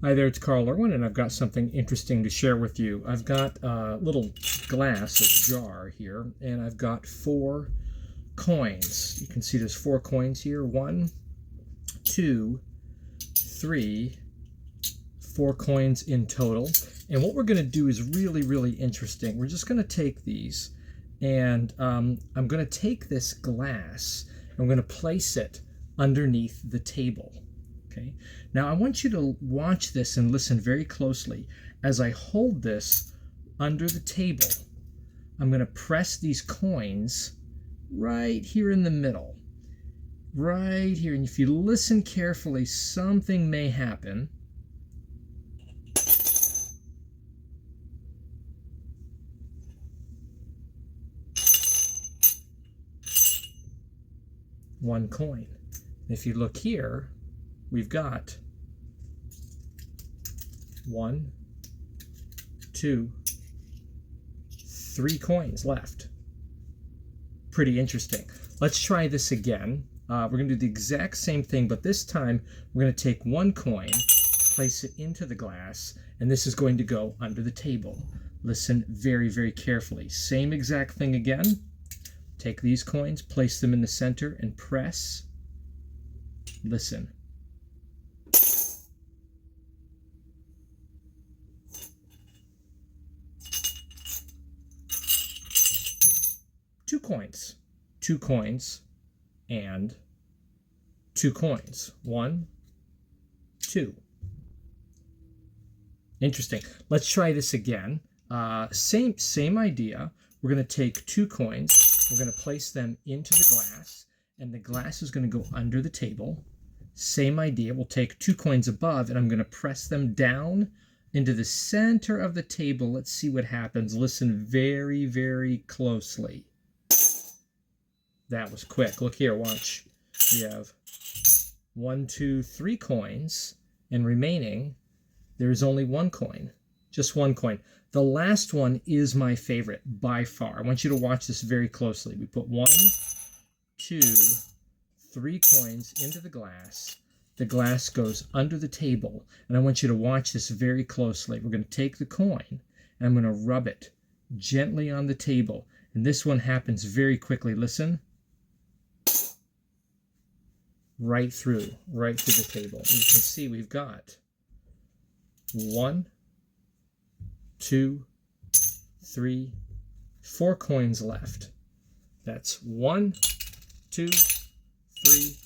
Hi there, it's Carl Irwin, and I've got something interesting to share with you. I've got a little glass, a jar here, and I've got 4 coins. You can see there's 4 coins here. 1, 2, 3, 4 coins in total. And what we're going to do is really interesting. We're just going to take these, and I'm going to take this glass, and I'm going to place it underneath the table. Okay. Now I want you to watch this and listen very closely. As I hold this under the table, I'm going to press these coins right here in the middle. Right here. And if you listen carefully, something may happen. One coin. If you look here, we've got 1, 2, 3 coins left. Pretty interesting. Let's try this again. We're going to do the exact same thing, but this time we're going to take 1 coin, place it into the glass, and this is going to go under the table. Listen very carefully. Same exact thing again. Take these coins, place them in the center, and press. Listen. Two coins, and 2 coins. 1, 2. Interesting. Let's try this again. Same idea. We're going to take 2 coins. We're going to place them into the glass, and the glass is going to go under the table. Same idea. We'll take 2 coins above, and I'm going to press them down into the center of the table. Let's see what happens. Listen very closely. That was quick. Look here, watch. We have 1, 2, 3 coins, and remaining, there's only 1 coin. Just 1 coin. The last one is my favorite by far. I want you to watch this very closely. We put 1, 2, 3 coins into the glass. The glass goes under the table, and I want you to watch this very closely. We're going to take the coin, and I'm going to rub it gently on the table. And this one happens very quickly. Listen. Right through the table. And you can see we've got 1, 2, 3, 4 coins left. That's 1, 2, 3,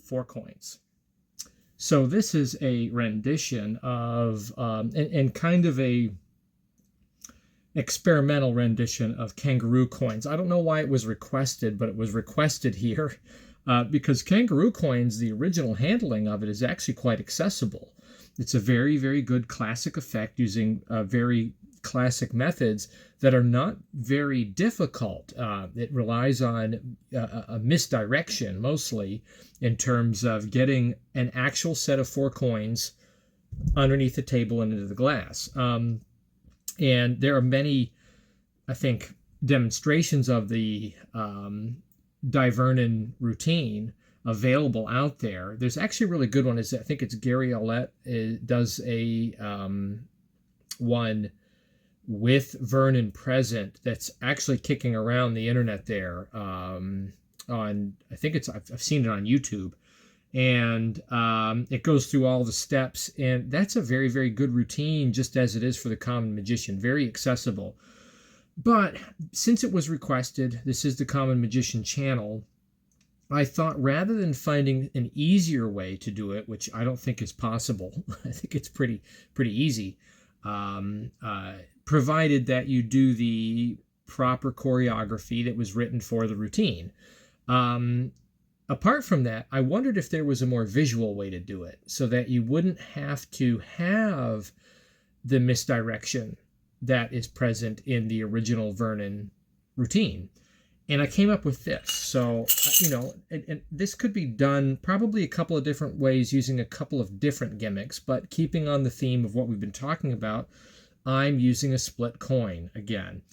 4 coins. So this is a rendition of, and kind of a experimental rendition of Kangaroo coins. I don't know why it was requested, but it was requested here. Because Kangaroo coins, the original handling of it is actually quite accessible. It's a very good classic effect using very classic methods that are not very difficult. It relies on a misdirection mostly in terms of getting an actual set of 4 coins underneath the table and into the glass. And there are many, I think, demonstrations of the Vernon routine available out there. There's actually a really good one. I think it's Gary Ollett does a one with Vernon present that's actually kicking around the internet there. On I think I've seen it on YouTube, and it goes through all the steps, and that's a very good routine, just as it is for the Common Magician. Very accessible. But since it was requested, this is the Common Magician channel, I thought rather than finding an easier way to do it, which I don't think is possible, I think it's pretty easy, provided that you do the proper choreography that was written for the routine. Apart from that, I wondered if there was a more visual way to do it so that you wouldn't have to have the misdirection that is present in the original Vernon routine. And I came up with this. So, and this could be done probably a couple of different ways using a couple of different gimmicks, but keeping on the theme of what we've been talking about, I'm using a split coin again.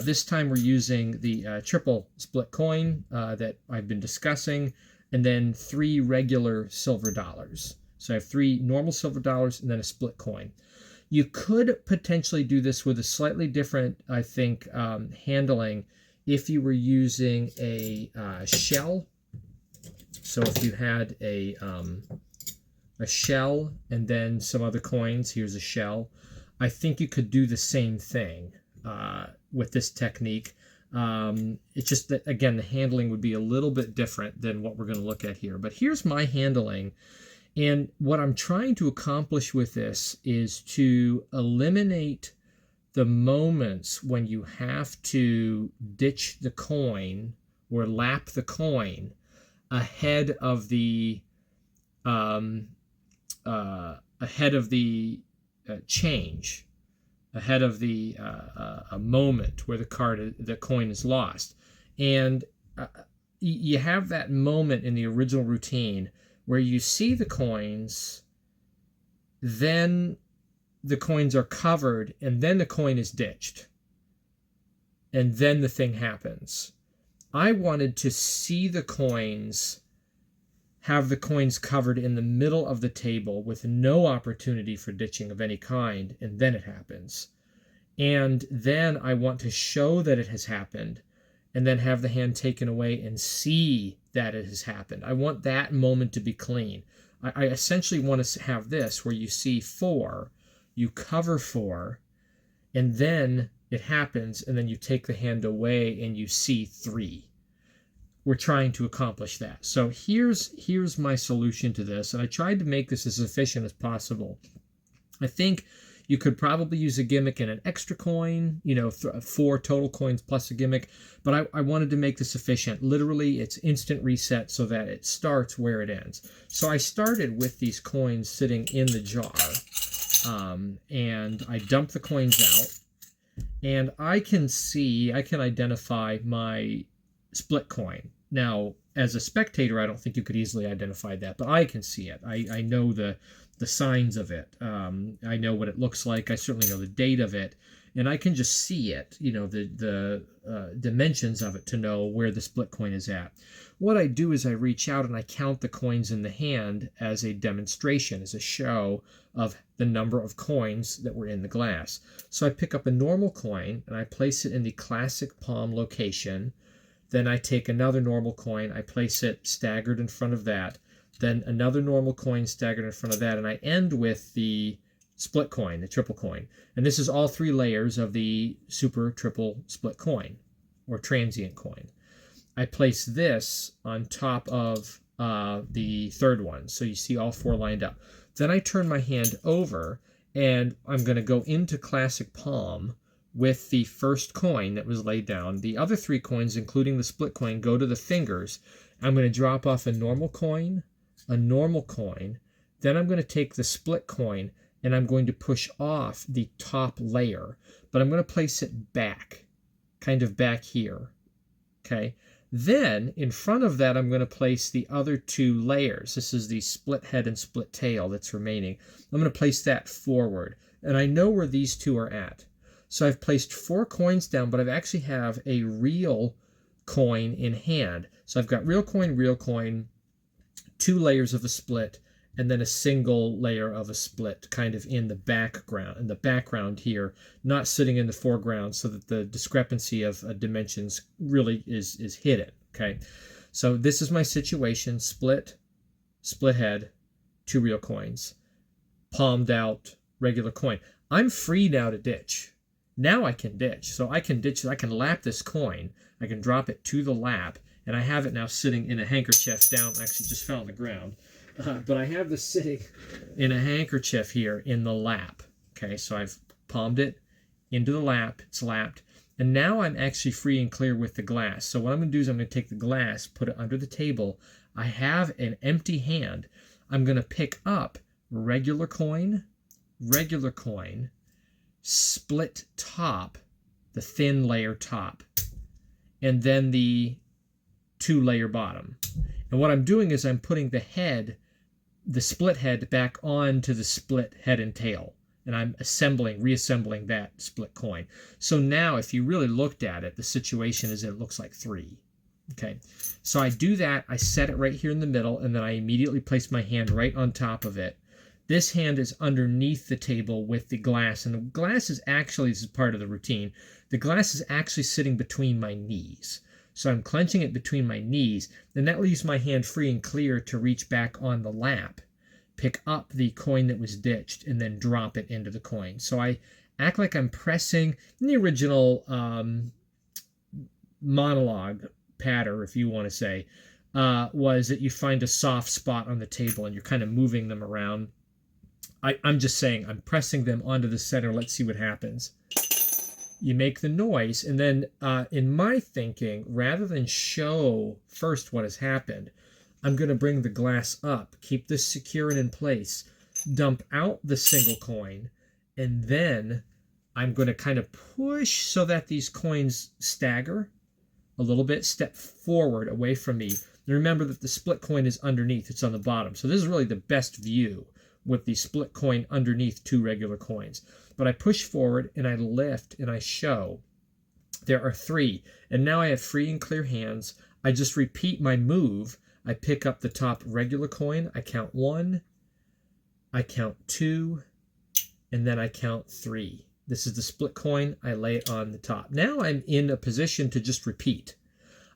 This time we're using the triple split coin that I've been discussing, and then 3 regular silver dollars. So I have 3 normal silver dollars and then a split coin. You could potentially do this with a slightly different, I think, handling if you were using a shell. So if you had a shell and then some other coins, here's a shell, I think you could do the same thing with this technique. It's just that, again, the handling would be a little bit different than what we're going to look at here. But here's my handling. And what I'm trying to accomplish with this is to eliminate the moments when you have to ditch the coin or lap the coin ahead of the change, ahead of the a moment where the coin is lost. And you have that moment in the original routine where you see the coins, then the coins are covered, and then the coin is ditched. And then the thing happens. I wanted to see the coins, have the coins covered in the middle of the table with no opportunity for ditching of any kind, and then it happens. And then I want to show that it has happened, and then have the hand taken away and see that it has happened. I want that moment to be clean. I essentially want to have this where you see 4, you cover 4, and then it happens, and then you take the hand away and you see 3. We're trying to accomplish that. So here's my solution to this, and I tried to make this as efficient as possible. I think you could probably use a gimmick and an extra coin, 4 total coins plus a gimmick, but I wanted to make this efficient. Literally, it's instant reset so that it starts where it ends. So I started with these coins sitting in the jar, and I dumped the coins out, and I can identify my split coin. Now, as a spectator, I don't think you could easily identify that, but I can see it. I know the signs of it. I know what it looks like. I certainly know the date of it, and I can just see it, the dimensions of it to know where the split coin is at. What I do is I reach out and I count the coins in the hand as a demonstration, as a show of the number of coins that were in the glass. So I pick up a normal coin and I place it in the classic palm location. Then I take another normal coin, I place it staggered in front of that. Then another normal coin staggered in front of that, and I end with the split coin, the triple coin. And this is all 3 layers of the super triple split coin, or transient coin. I place this on top of the third one, so you see all 4 lined up. Then I turn my hand over, and I'm going to go into classic palm with the first coin that was laid down. The other 3 coins, including the split coin, go to the fingers. I'm going to drop off a normal coin, then I'm going to take the split coin and I'm going to push off the top layer, but I'm going to place it back, kind of back here, okay? Then, in front of that, I'm going to place the other 2 layers. This is the split head and split tail that's remaining. I'm going to place that forward, and I know where these 2 are at. So I've placed 4 coins down, but I actually have a real coin in hand. So I've got real coin, 2 layers of a split, and then a single layer of a split kind of in the background here, not sitting in the foreground, so that the discrepancy of dimensions really is hidden. Okay, so this is my situation: split head, 2 real coins, palmed out regular coin. I'm free now to ditch. Now I can ditch. So I can lap this coin, I can drop it to the lap, and I have it now sitting in a handkerchief down. Actually, just fell on the ground. But I have this sitting in a handkerchief here in the lap. Okay, so I've palmed it into the lap. It's lapped. And now I'm actually free and clear with the glass. So what I'm going to do is I'm going to take the glass, put it under the table. I have an empty hand. I'm going to pick up regular coin, split top, the thin layer top, and then the 2-layer bottom. And what I'm doing is I'm putting the split head back onto the split head and tail, and I'm reassembling that split coin. So now if you really looked at it, the situation is it looks like 3. Okay, so I do that. I set it right here in the middle, and then I immediately place my hand right on top of it. This hand is underneath the table with the glass, and the glass is actually, this is part of the routine, the glass is actually sitting between my knees. So I'm clenching it between my knees, and that leaves my hand free and clear to reach back on the lap, pick up the coin that was ditched, and then drop it into the coin. So I act like I'm pressing in the original monologue patter, if you want to say, was that you find a soft spot on the table and you're kind of moving them around. I'm just saying, I'm pressing them onto the center. Let's see what happens. You make the noise, and then in my thinking, rather than show first what has happened, I'm going to bring the glass up, keep this secure and in place, dump out the single coin, and then I'm going to kind of push so that these coins stagger a little bit, step forward away from me. And remember that the split coin is underneath, it's on the bottom. So this is really the best view with the split coin underneath two regular coins. But I push forward and I lift and I show there are three. And now I have free and clear hands. I just repeat my move. I pick up the top regular coin. I count 1, I count 2, and then I count 3. This is the split coin. I lay it on the top. Now I'm in a position to just repeat.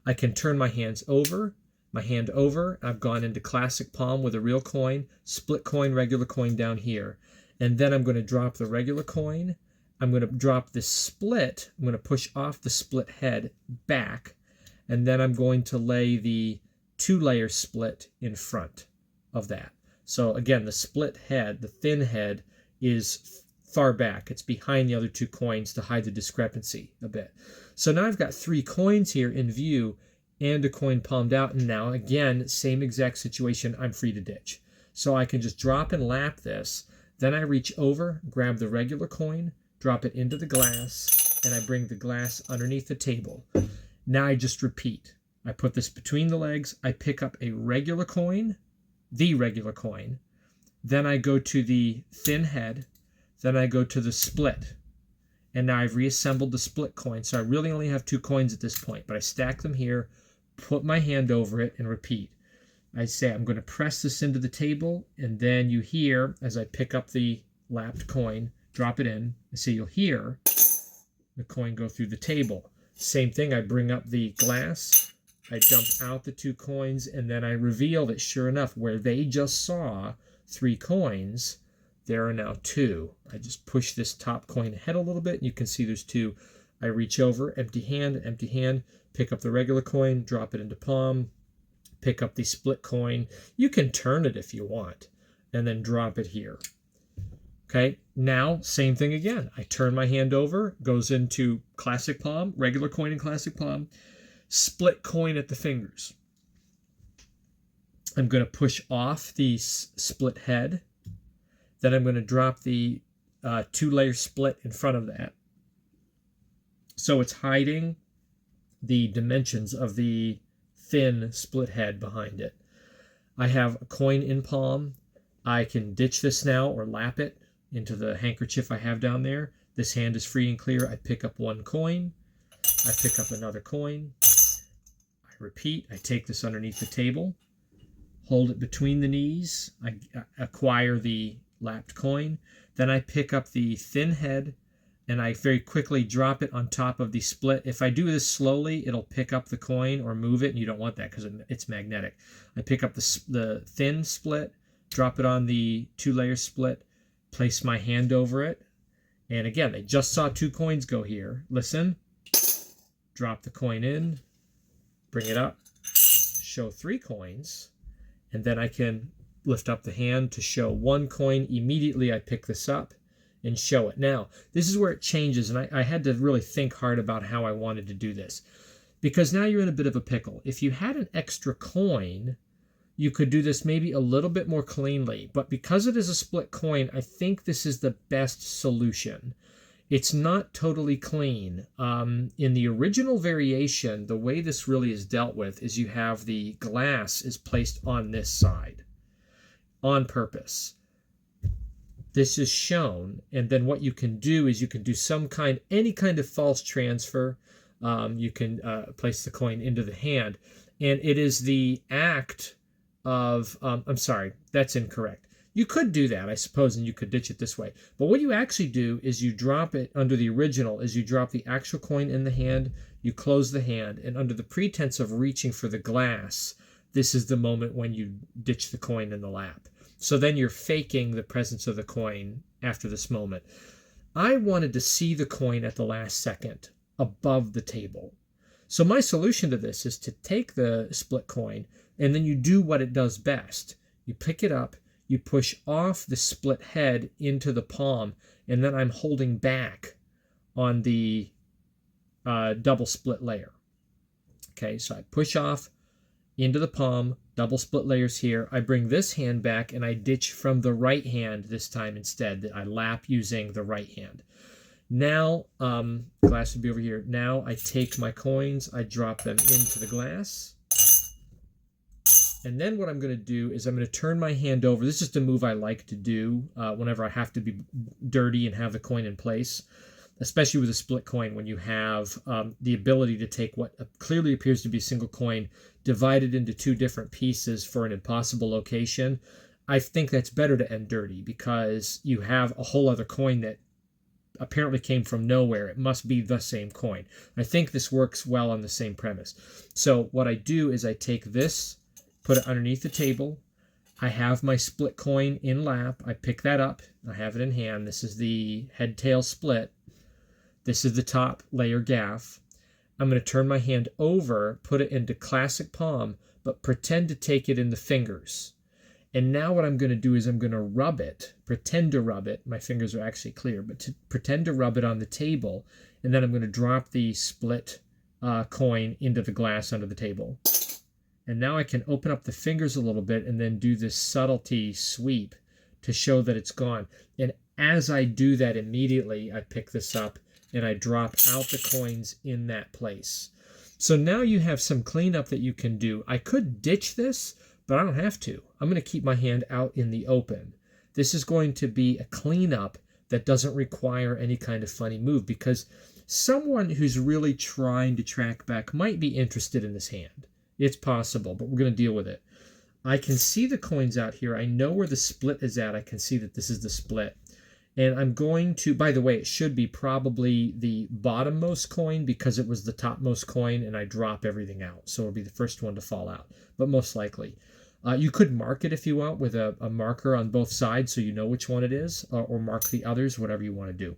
I can turn my hand over. I've gone into classic palm with a real coin, split coin, regular coin down here. And then I'm going to drop the regular coin. I'm going to drop the split. I'm going to push off the split head back. And then I'm going to lay the 2-layer split in front of that. So again, the split head, the thin head, is far back. It's behind the other 2 coins to hide the discrepancy a bit. So now I've got 3 coins here in view and a coin palmed out. And now again, same exact situation, I'm free to ditch. So I can just drop and lap this. Then I reach over, grab the regular coin, drop it into the glass, and I bring the glass underneath the table. Now I just repeat. I put this between the legs. I pick up a regular coin, the regular coin. Then I go to the thin head. Then I go to the split. And now I've reassembled the split coin. So I really only have 2 coins at this point, but I stack them here, put my hand over it, and repeat. I say I'm going to press this into the table, and then you hear, as I pick up the lapped coin, drop it in, I say you'll hear the coin go through the table. Same thing, I bring up the glass, I dump out the 2 coins, and then I reveal that sure enough, where they just saw 3 coins, there are now 2. I just push this top coin ahead a little bit, and you can see there's 2. I reach over, empty hand, pick up the regular coin, drop it into palm, pick up the split coin. You can turn it if you want, and then drop it here. Okay, now same thing again. I turn my hand over, goes into classic palm, regular coin in classic palm, split coin at the fingers. I'm going to push off the split head. Then I'm going to drop the 2-layer split in front of that. So it's hiding the dimensions of the thin split head behind it. I have a coin in palm. I can ditch this now or lap it into the handkerchief I have down there. This hand is free and clear. I pick up 1 coin. I pick up another coin. I repeat. I take this underneath the table, hold it between the knees. I acquire the lapped coin. Then I pick up the thin head, and I very quickly drop it on top of the split. If I do this slowly, it'll pick up the coin or move it, and you don't want that because it's magnetic. I pick up the thin split, drop it on the 2-layer split, place my hand over it, and again, I just saw 2 coins go here. Listen, drop the coin in, bring it up, show 3 coins, and then I can lift up the hand to show 1 coin. Immediately I pick this up and show it. Now, this is where it changes, and I had to really think hard about how I wanted to do this, because now you're in a bit of a pickle. If you had an extra coin, you could do this maybe a little bit more cleanly, but because it is a split coin, I think this is the best solution. It's not totally clean. In the original variation, the way this really is dealt with is you have the glass is placed on this side on purpose. This is shown, and then what you can do is you can do any kind of false transfer. you can place the coin into the hand. And it is the act of, I'm sorry, that's incorrect. You could do that, I suppose, and you could ditch it this way. But what you actually do is you drop it under the original, is you drop the actual coin in the hand, you close the hand, and under the pretense of reaching for the glass, this is the moment when you ditch the coin in the lap. So then you're faking the presence of the coin after this moment. I wanted to see the coin at the last second above the table. So my solution to this is to take the split coin, and then you do what it does best. You pick it up, you push off the split head into the palm, and then I'm holding back on the double split layer. Okay, so I push off into the palm, double split layers here. I bring this hand back and I ditch from the right hand this time instead. I lap using the right hand. Now, glass would be over here. Now I take my coins, I drop them into the glass. And then what I'm going to do is I'm going to turn my hand over. This is just a move I like to do whenever I have to be dirty and have the coin in place, especially with a split coin when you have the ability to take what clearly appears to be a single coin, divided into two different pieces for an impossible location. I think that's better to end dirty because you have a whole other coin that apparently came from nowhere. It must be the same coin. I think this works well on the same premise. So what I do is I take this, put it underneath the table. I have my split coin in lap. I pick that up. I have it in hand. This is the head-tail split. This is the top layer gaff. I'm going to turn my hand over, put it into classic palm, but pretend to take it in the fingers. And now what I'm going to do is I'm going to rub it, pretend to rub it. My fingers are actually clear, but to pretend to rub it on the table. And then I'm going to drop the split coin into the glass under the table. And now I can open up the fingers a little bit and then do this subtlety sweep to show that it's gone. And as I do that immediately, I pick this up and I drop out the coins in that place. So now you have some cleanup that you can do. I could ditch this, but I don't have to. I'm going to keep my hand out in the open. This is going to be a cleanup that doesn't require any kind of funny move because someone who's really trying to track back might be interested in this hand. It's possible, but we're going to deal with it. I can see the coins out here. I know where the split is at. I can see that this is the split. And I'm going to, by the way, it should be probably the bottommost coin because it was the topmost coin and I drop everything out. So it'll be the first one to fall out, but most likely. You could mark it if you want with a marker on both sides so you know which one it is, or mark the others, whatever you want to do.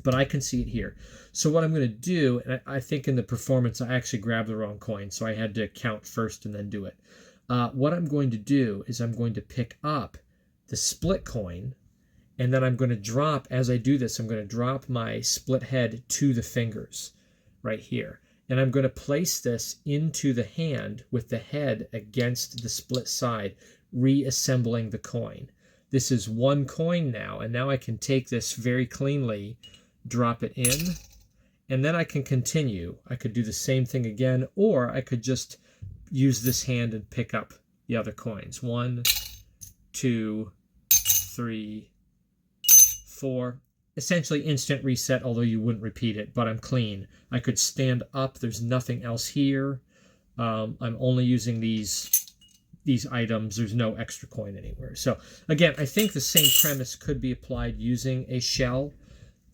But I can see it here. So what I'm going to do, and I think in the performance I actually grabbed the wrong coin, so I had to count first and then do it. What I'm going to do is I'm going to pick up the split coin, and then I'm going to drop, as I do this, I'm going to drop my split head to the fingers right here. And I'm going to place this into the hand with the head against the split side, reassembling the coin. This is one coin now, and now I can take this very cleanly, drop it in, and then I can continue. I could do the same thing again, or I could just use this hand and pick up the other coins. 1, 2, 3, 4. Essentially instant reset, although you wouldn't repeat it, but I'm clean. I could stand up. There's nothing else here. I'm only using these items. There's no extra coin anywhere. So again, I think the same premise could be applied using a shell.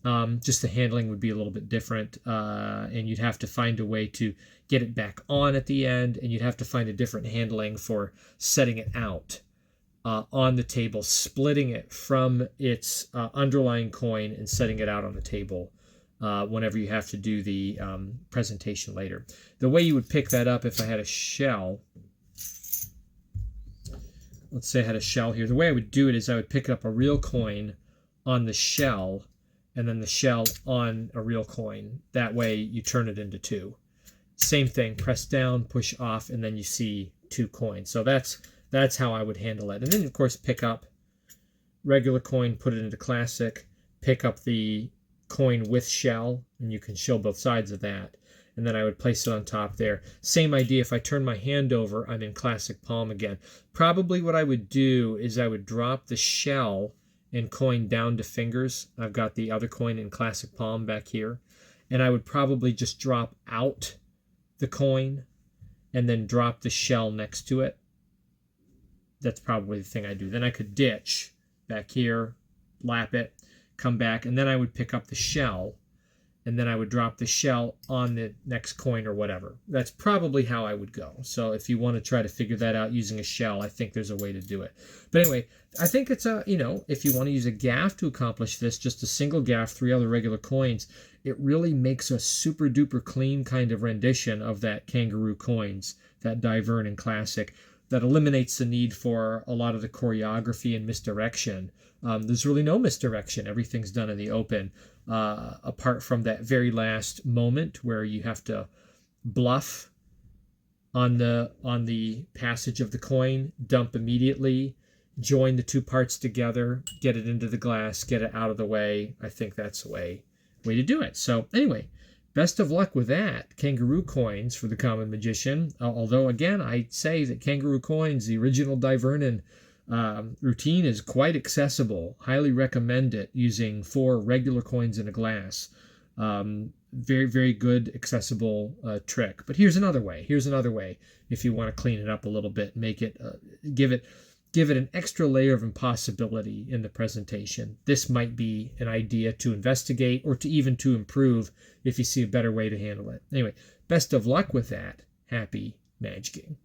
Just the handling would be a little bit different, and you'd have to find a way to get it back on at the end, and you'd have to find a different handling for setting it out on the table, splitting it from its underlying coin and setting it out on the table whenever you have to do the presentation later. The way you would pick that up if I had a shell, let's say I had a shell here, the way I would do it is I would pick up a real coin on the shell and then the shell on a real coin. That way you turn it into two. Same thing, press down, push off, and then you see two coins. So that's how I would handle it. And then, of course, pick up regular coin, put it into classic, pick up the coin with shell, and you can show both sides of that. And then I would place it on top there. Same idea, if I turn my hand over, I'm in classic palm again. Probably what I would do is I would drop the shell and coin down to fingers. I've got the other coin in classic palm back here. and I would probably just drop out the coin and then drop the shell next to it. That's probably the thing I do. Then I could ditch back here, lap it, come back, and then I would pick up the shell, and then I would drop the shell on the next coin or whatever. That's probably how I would go. So if you want to try to figure that out using a shell, I think there's a way to do it. But anyway, I think it's if you want to use a gaff to accomplish this, just a single gaff, 3 other regular coins, it really makes a super duper clean kind of rendition of that Kangaroo Koins, that Vernon classic, that eliminates the need for a lot of the choreography and misdirection. There's really no misdirection. Everything's done in the open, apart from that very last moment where you have to bluff on the passage of the coin, dump immediately, join the 2 parts together, get it into the glass, get it out of the way. I think that's the way to do it. So anyway, best of luck with that. Kangaroo Koins for the Common Magician. Although, again, I'd say that Kangaroo Koins, the original Vernon routine, is quite accessible. Highly recommend it using 4 regular coins in a glass. Very, very good, accessible trick. But here's another way. If you want to clean it up a little bit, make it, give it an extra layer of impossibility in the presentation. This might be an idea to investigate or to even to improve if you see a better way to handle it. Anyway, best of luck with that. Happy magicking.